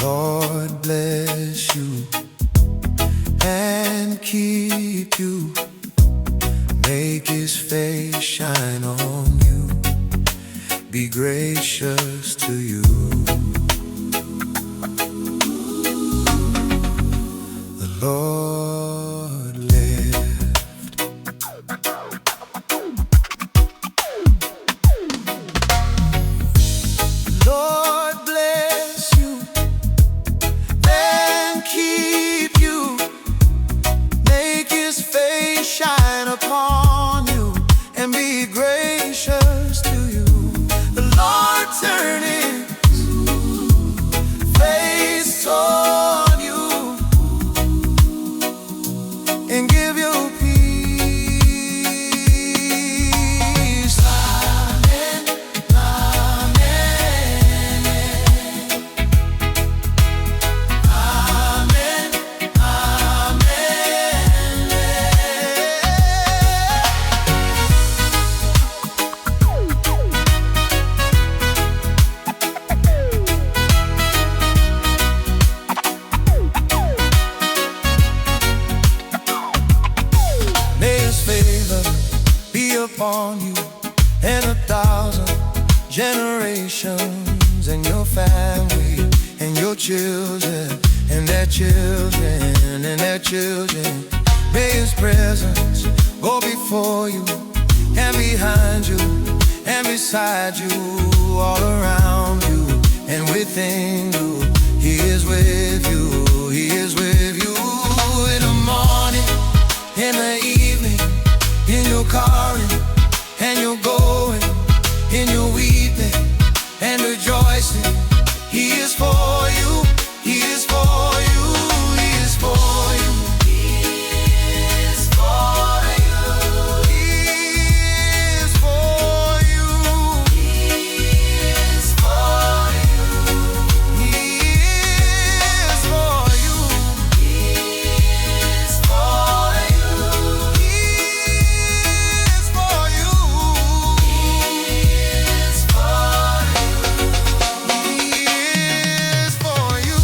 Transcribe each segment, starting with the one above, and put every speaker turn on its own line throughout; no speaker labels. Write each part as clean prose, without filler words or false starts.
Lord bless you and keep you. Make His face shine on you. Be gracious to you. The Lord lift. Lord bless you and keep you. Make His face shine upon you and be gracious to you. The Lord turn His face toward you and give you peace. Amen, amen, amen, May His favor be upon you and 1,000 generations, and your family, and your children, and their children, and their children. May His presence go before you, and behind you, and beside you, all around you, and within you. He is with you, He is with you. In the morning, in the evening, in your car, and you're going, in your weeping and rejoicing. He is for you, He is for you, He is for you. He is for you, He is for you, He is for you, He is for you, He is for you, He is for you, He is for you.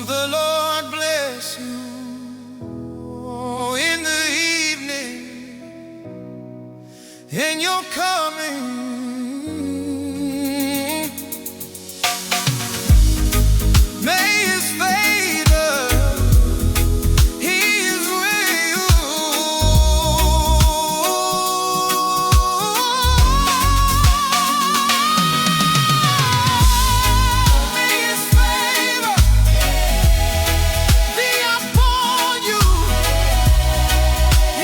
The Lord bless you in the evening, and you're coming. May His favor, He is with you. May His favor be upon you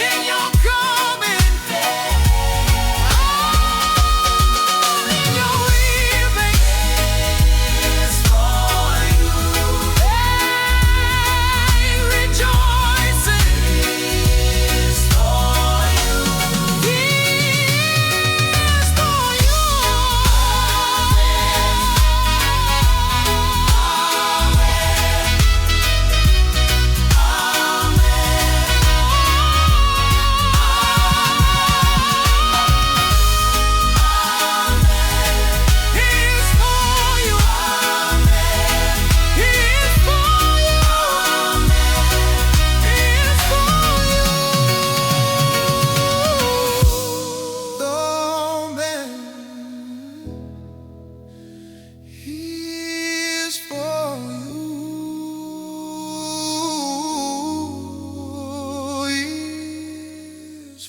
in your coming, in your leaving. Is for you, hey, rejoicing. Is for you, He is for you.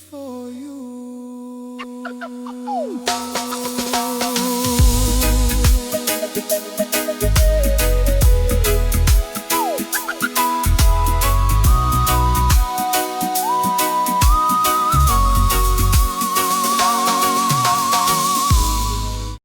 For you.